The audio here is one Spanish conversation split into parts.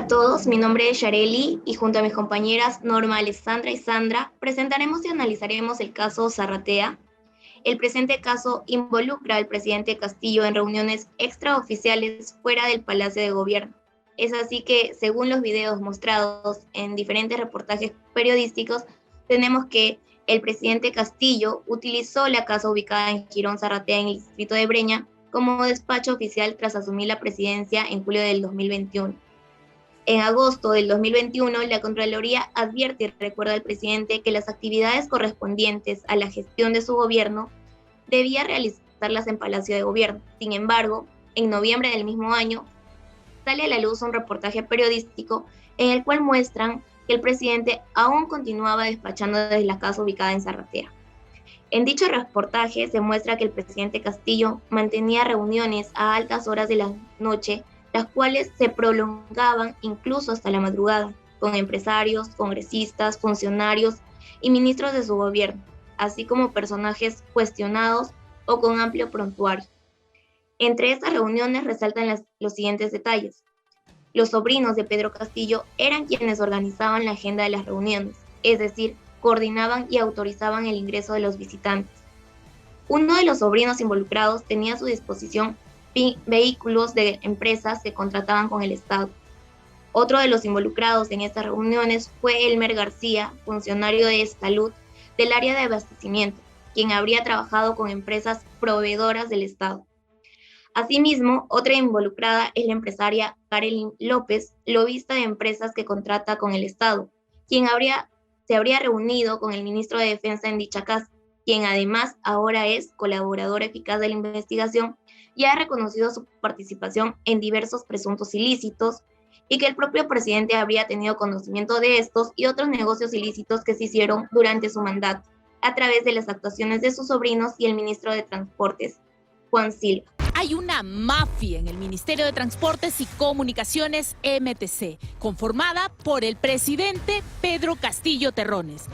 a todos, mi nombre es Yareli y junto a mis compañeras Norma, Alessandra y Sandra presentaremos y analizaremos el caso Zarratea. El presente caso involucra al presidente Castillo en reuniones extraoficiales fuera del Palacio de Gobierno. Es así que, según los videos mostrados en diferentes reportajes periodísticos, tenemos que el presidente Castillo utilizó la casa ubicada en Girón Zarratea, en el distrito de Breña, como despacho oficial tras asumir la presidencia en julio del 2021. En agosto del 2021, la Contraloría advierte y recuerda al presidente que las actividades correspondientes a la gestión de su gobierno debía realizarlas en Palacio de Gobierno. Sin embargo, en noviembre del mismo año, sale a la luz un reportaje periodístico en el cual muestran que el presidente aún continuaba despachando desde la casa ubicada en Zarratea. En dicho reportaje se muestra que el presidente Castillo mantenía reuniones a altas horas de la noche, las cuales se prolongaban incluso hasta la madrugada, con empresarios, congresistas, funcionarios y ministros de su gobierno, así como personajes cuestionados o con amplio prontuario. Entre estas reuniones resaltan los siguientes detalles. Los sobrinos de Pedro Castillo eran quienes organizaban la agenda de las reuniones, es decir, coordinaban y autorizaban el ingreso de los visitantes. Uno de los sobrinos involucrados tenía a su disposición vehículos de empresas que contrataban con el Estado. Otro de los involucrados en estas reuniones fue Elmer García, funcionario de salud del área de abastecimiento, quien habría trabajado con empresas proveedoras del Estado. Asimismo, otra involucrada es la empresaria Karelyn López, lobista de empresas que contrata con el Estado, quien se habría reunido con el ministro de Defensa en dicha casa, quien además ahora es colaborador eficaz de la investigación y ha reconocido su participación en diversos presuntos ilícitos y que el propio presidente habría tenido conocimiento de estos y otros negocios ilícitos que se hicieron durante su mandato, a través de las actuaciones de sus sobrinos y el ministro de Transportes, Juan Silva. Hay una mafia en el Ministerio de Transportes y Comunicaciones MTC, conformada por el presidente Pedro Castillo Terrones.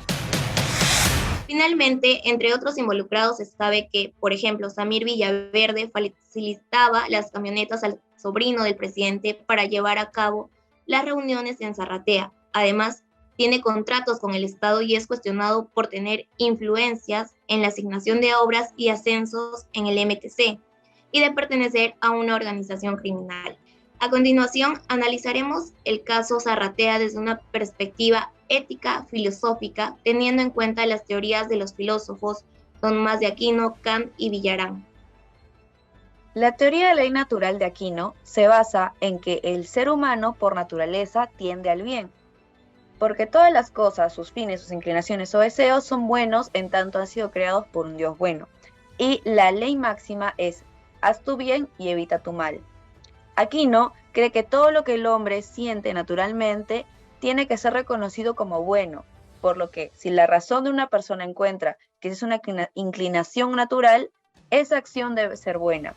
Finalmente, entre otros involucrados se sabe que, por ejemplo, Samir Villaverde facilitaba las camionetas al sobrino del presidente para llevar a cabo las reuniones en Zarratea. Además, tiene contratos con el Estado y es cuestionado por tener influencias en la asignación de obras y ascensos en el MTC y de pertenecer a una organización criminal. A continuación, analizaremos el caso Zarratea desde una perspectiva ética, filosófica, teniendo en cuenta las teorías de los filósofos Tomás de Aquino, Kant y Villarán. La teoría de la ley natural de Aquino se basa en que el ser humano por naturaleza tiende al bien, porque todas las cosas, sus fines, sus inclinaciones o deseos son buenos en tanto han sido creados por un Dios bueno. Y la ley máxima es: haz tu bien y evita tu mal. Aquino cree que todo lo que el hombre siente naturalmente tiene que ser reconocido como bueno, por lo que si la razón de una persona encuentra que es una inclinación natural, esa acción debe ser buena.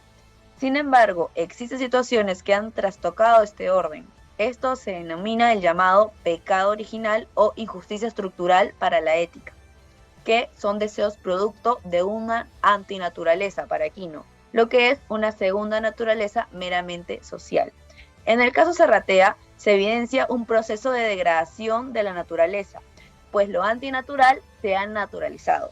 Sin embargo, existen situaciones que han trastocado este orden. Esto se denomina el llamado pecado original o injusticia estructural para la ética, que son deseos producto de una antinaturaleza para Aquino, lo que es una segunda naturaleza meramente social. En el caso Zarratea, se evidencia un proceso de degradación de la naturaleza, pues lo antinatural se ha naturalizado.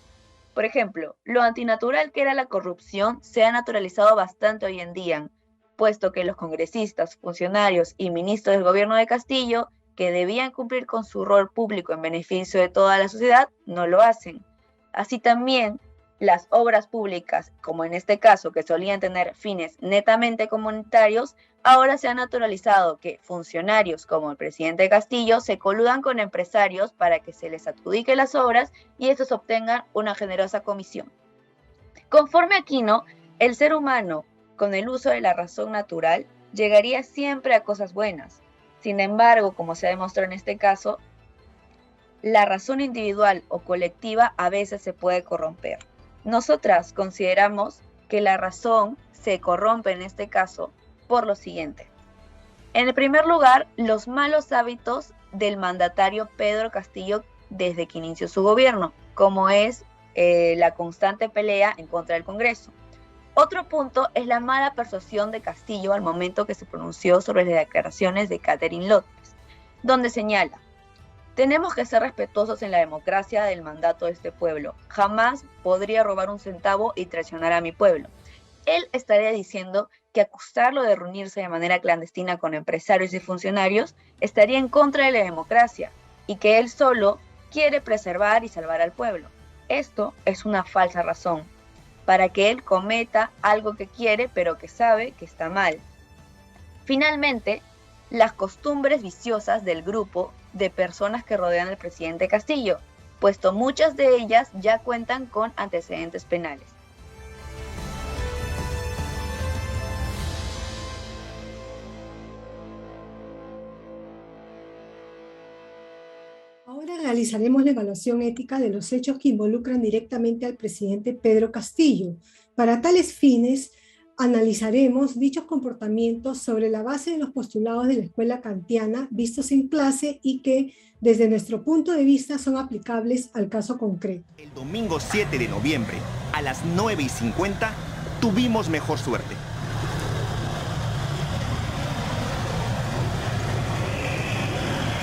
Por ejemplo, lo antinatural que era la corrupción se ha naturalizado bastante hoy en día, puesto que los congresistas, funcionarios y ministros del gobierno de Castillo, que debían cumplir con su rol público en beneficio de toda la sociedad, no lo hacen. Así también, las obras públicas, como en este caso, que solían tener fines netamente comunitarios, ahora se ha naturalizado que funcionarios como el presidente Castillo se coludan con empresarios para que se les adjudique las obras y estos obtengan una generosa comisión. Conforme Aquino, el ser humano, con el uso de la razón natural, llegaría siempre a cosas buenas. Sin embargo, como se ha demostrado en este caso, la razón individual o colectiva a veces se puede corromper. Nosotras consideramos que la razón se corrompe en este caso por lo siguiente. En el primer lugar, los malos hábitos del mandatario Pedro Castillo desde que inició su gobierno, como es la constante pelea en contra del Congreso. Otro punto es la mala persuasión de Castillo al momento que se pronunció sobre las declaraciones de Catherine López. donde señala: tenemos que ser respetuosos en la democracia del mandato de este pueblo. Jamás podría robar un centavo y traicionar a mi pueblo. Él estaría diciendo que acusarlo de reunirse de manera clandestina con empresarios y funcionarios estaría en contra de la democracia y que él solo quiere preservar y salvar al pueblo. Esto es una falsa razón para que él cometa algo que quiere pero que sabe que está mal. Finalmente, las costumbres viciosas del grupo de personas que rodean al presidente Castillo, puesto muchas de ellas ya cuentan con antecedentes penales. Ahora realizaremos la evaluación ética de los hechos que involucran directamente al presidente Pedro Castillo. Para tales fines, analizaremos dichos comportamientos sobre la base de los postulados de la escuela kantiana vistos en clase y que, desde nuestro punto de vista, son aplicables al caso concreto. El domingo 7 de noviembre, a las 9:50, tuvimos mejor suerte.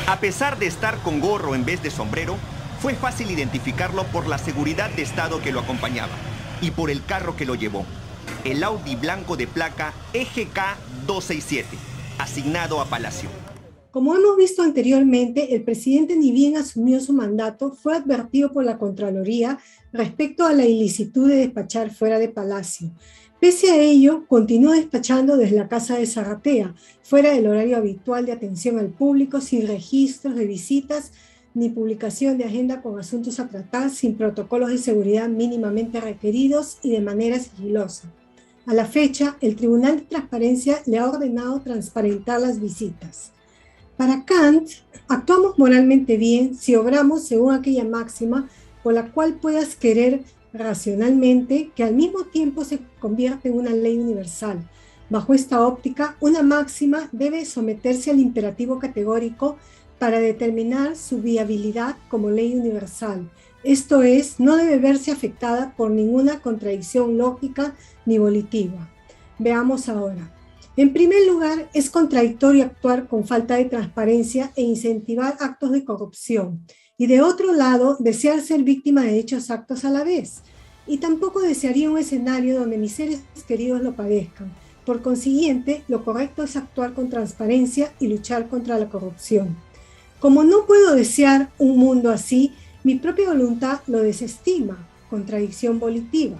A pesar de estar con gorro en vez de sombrero, fue fácil identificarlo por la seguridad de Estado que lo acompañaba y por el carro que lo llevó, el Audi blanco de placa EGK 267, asignado a Palacio. Como hemos visto anteriormente, el presidente, ni bien asumió su mandato, fue advertido por la Contraloría respecto a la ilicitud de despachar fuera de Palacio. Pese a ello, continuó despachando desde la casa de Zarratea, fuera del horario habitual de atención al público, sin registros de visitas ni publicación de agenda con asuntos a tratar, sin protocolos de seguridad mínimamente requeridos y de manera sigilosa. A la fecha, el Tribunal de Transparencia le ha ordenado transparentar las visitas. Para Kant, actuamos moralmente bien si obramos según aquella máxima por la cual puedas querer racionalmente, que al mismo tiempo se convierte en una ley universal. Bajo esta óptica, una máxima debe someterse al imperativo categórico para determinar su viabilidad como ley universal. Esto es, no debe verse afectada por ninguna contradicción lógica ni volitiva. Veamos ahora. En primer lugar, es contradictorio actuar con falta de transparencia e incentivar actos de corrupción. Y de otro lado, desear ser víctima de dichos actos a la vez. Y tampoco desearía un escenario donde mis seres queridos lo padezcan. Por consiguiente, lo correcto es actuar con transparencia y luchar contra la corrupción. Como no puedo desear un mundo así, mi propia voluntad lo desestima, contradicción volitiva.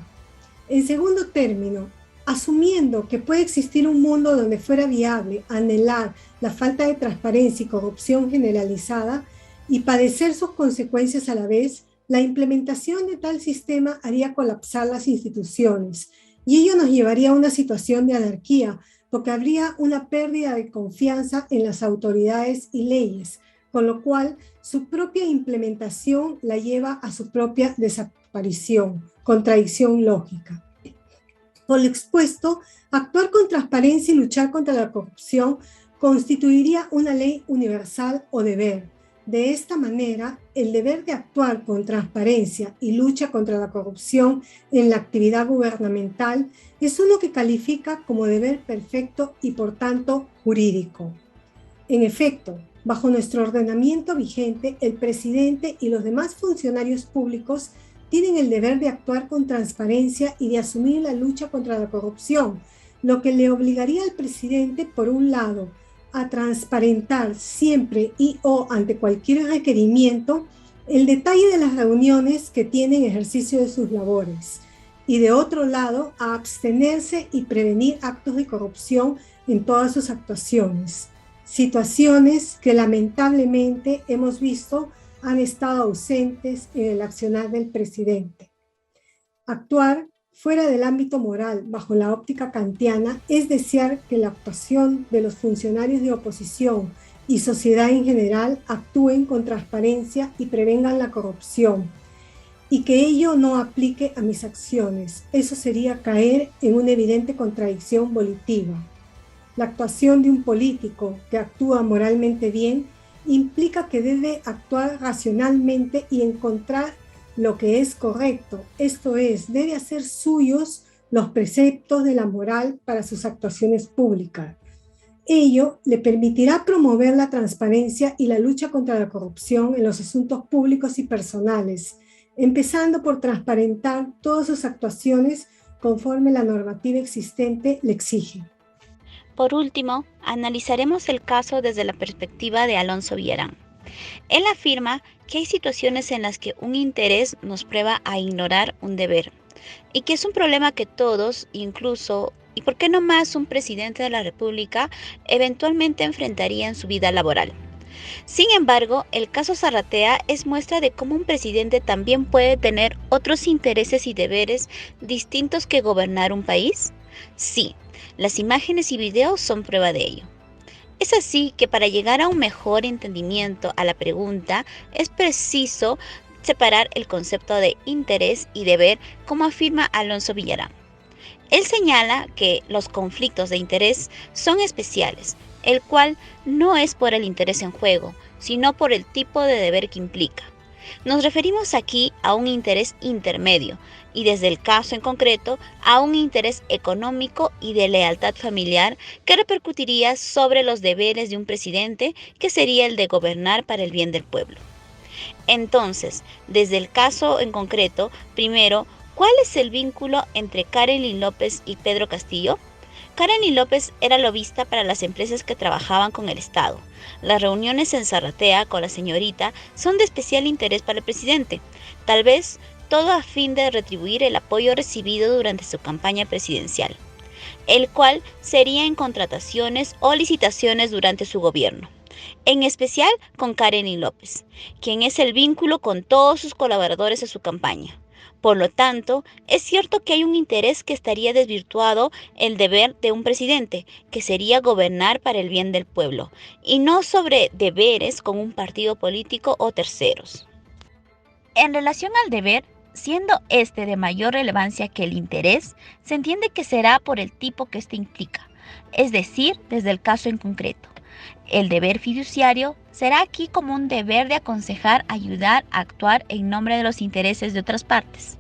En segundo término, asumiendo que puede existir un mundo donde fuera viable anhelar la falta de transparencia y corrupción generalizada, y padecer sus consecuencias a la vez, la implementación de tal sistema haría colapsar las instituciones y ello nos llevaría a una situación de anarquía, porque habría una pérdida de confianza en las autoridades y leyes, con lo cual su propia implementación la lleva a su propia desaparición, contradicción lógica. Por lo expuesto, actuar con transparencia y luchar contra la corrupción constituiría una ley universal o deber. De esta manera, el deber de actuar con transparencia y lucha contra la corrupción en la actividad gubernamental es uno que califica como deber perfecto y por tanto jurídico. En efecto, bajo nuestro ordenamiento vigente, el presidente y los demás funcionarios públicos tienen el deber de actuar con transparencia y de asumir la lucha contra la corrupción, lo que le obligaría al presidente, por un lado, a transparentar siempre y o ante cualquier requerimiento el detalle de las reuniones que tienen ejercicio de sus labores y de otro lado a abstenerse y prevenir actos de corrupción en todas sus actuaciones, situaciones que lamentablemente hemos visto han estado ausentes en el accionar del presidente. Actuar fuera del ámbito moral, bajo la óptica kantiana, es desear que la actuación de los funcionarios de oposición y sociedad en general actúen con transparencia y prevengan la corrupción, y que ello no aplique a mis acciones. Eso sería caer en una evidente contradicción volitiva. La actuación de un político que actúa moralmente bien implica que debe actuar racionalmente y encontrar lo que es correcto, esto es, debe hacer suyos los preceptos de la moral para sus actuaciones públicas. Ello le permitirá promover la transparencia y la lucha contra la corrupción en los asuntos públicos y personales, empezando por transparentar todas sus actuaciones conforme la normativa existente le exige. Por último, analizaremos el caso desde la perspectiva de Alonso Villarán. Él afirma que hay situaciones en las que un interés nos prueba a ignorar un deber, y que es un problema que todos, incluso, y por qué no más un presidente de la República, eventualmente enfrentaría en su vida laboral. Sin embargo, el caso Zarratea es muestra de cómo un presidente también puede tener otros intereses y deberes distintos que gobernar un país. Sí, las imágenes y videos son prueba de ello. Es así que para llegar a un mejor entendimiento a la pregunta, es preciso separar el concepto de interés y deber, como afirma Alonso Villarán. Él señala que los conflictos de interés son especiales, el cual no es por el interés en juego, sino por el tipo de deber que implica. Nos referimos aquí a un interés intermedio y desde el caso en concreto a un interés económico y de lealtad familiar que repercutiría sobre los deberes de un presidente, que sería el de gobernar para el bien del pueblo. Entonces, desde el caso en concreto, primero, ¿cuál es el vínculo entre Karelyn López y Pedro Castillo? Karelyn López era lobista para las empresas que trabajaban con el Estado. Las reuniones en Zarratea con la señorita son de especial interés para el presidente, tal vez todo a fin de retribuir el apoyo recibido durante su campaña presidencial, el cual sería en contrataciones o licitaciones durante su gobierno, en especial con Karelyn López, quien es el vínculo con todos sus colaboradores de su campaña. Por lo tanto, es cierto que hay un interés que estaría desvirtuado el deber de un presidente, que sería gobernar para el bien del pueblo, y no sobre deberes con un partido político o terceros. En relación al deber, siendo este de mayor relevancia que el interés, se entiende que será por el tipo que éste implica, es decir, desde el caso en concreto. El deber fiduciario será aquí como un deber de aconsejar, ayudar a actuar en nombre de los intereses de otras partes.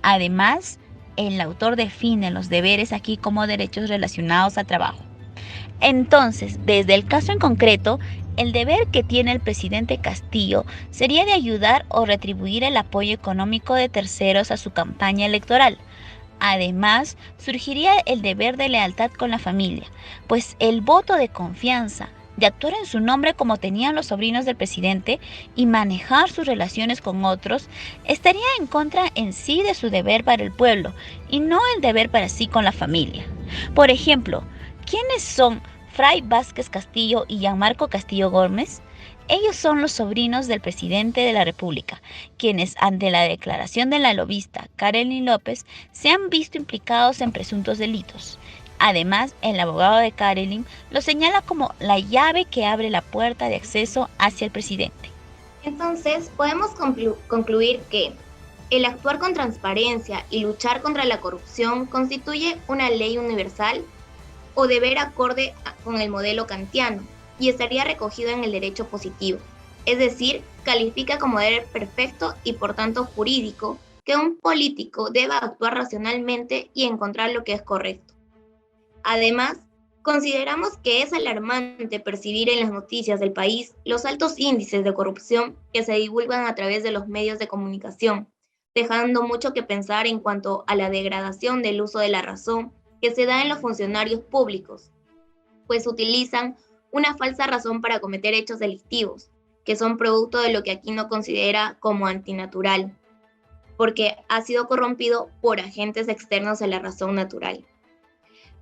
Además, el autor define los deberes aquí como derechos relacionados al trabajo. Entonces, desde el caso en concreto, el deber que tiene el presidente Castillo sería de ayudar o retribuir el apoyo económico de terceros a su campaña electoral. Además, surgiría el deber de lealtad con la familia, pues el voto de confianza, de actuar en su nombre como tenían los sobrinos del presidente y manejar sus relaciones con otros, estaría en contra en sí de su deber para el pueblo y no el deber para sí con la familia. Por ejemplo, ¿quiénes son Fray Vázquez Castillo y Gianmarco Castillo Gómez? Ellos son los sobrinos del presidente de la República, quienes ante la declaración de la lobista Karelyn López se han visto implicados en presuntos delitos. Además, el abogado de Karelyn lo señala como la llave que abre la puerta de acceso hacia el presidente. Entonces, podemos concluir que el actuar con transparencia y luchar contra la corrupción constituye una ley universal o deber acorde con el modelo kantiano y estaría recogido en el derecho positivo, es decir, califica como deber perfecto y por tanto jurídico que un político deba actuar racionalmente y encontrar lo que es correcto. Además, consideramos que es alarmante percibir en las noticias del país los altos índices de corrupción que se divulgan a través de los medios de comunicación, dejando mucho que pensar en cuanto a la degradación del uso de la razón que se da en los funcionarios públicos, pues utilizan una falsa razón para cometer hechos delictivos, que son producto de lo que Aquino considera como antinatural, porque ha sido corrompido por agentes externos a la razón natural.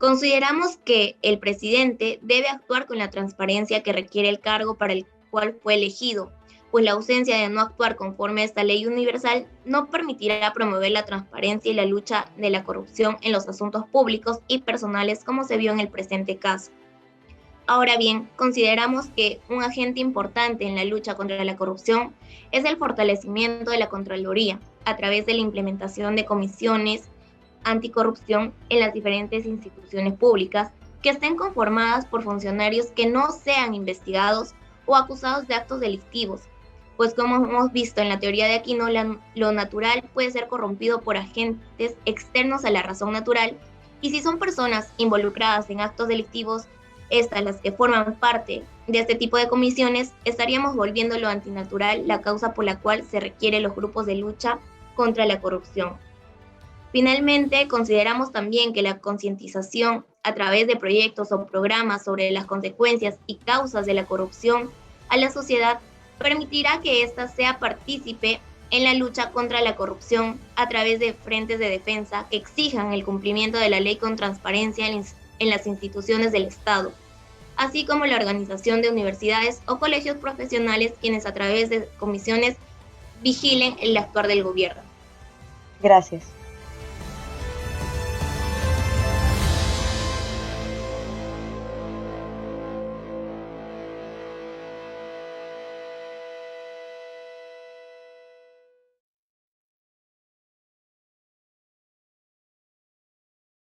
Consideramos que el presidente debe actuar con la transparencia que requiere el cargo para el cual fue elegido, pues la ausencia de no actuar conforme a esta ley universal no permitirá promover la transparencia y la lucha de la corrupción en los asuntos públicos y personales como se vio en el presente caso. Ahora bien, consideramos que un agente importante en la lucha contra la corrupción es el fortalecimiento de la Contraloría a través de la implementación de comisiones anticorrupción en las diferentes instituciones públicas que estén conformadas por funcionarios que no sean investigados o acusados de actos delictivos, pues como hemos visto en la teoría de Aquino, lo natural puede ser corrompido por agentes externos a la razón natural, y si son personas involucradas en actos delictivos, estas las que forman parte de este tipo de comisiones, estaríamos volviendo lo antinatural la causa por la cual se requieren los grupos de lucha contra la corrupción. Finalmente, consideramos también que la concientización a través de proyectos o programas sobre las consecuencias y causas de la corrupción a la sociedad permitirá que ésta sea partícipe en la lucha contra la corrupción a través de frentes de defensa que exijan el cumplimiento de la ley con transparencia en las instituciones del Estado, así como la organización de universidades o colegios profesionales quienes a través de comisiones vigilen el actuar del gobierno. Gracias.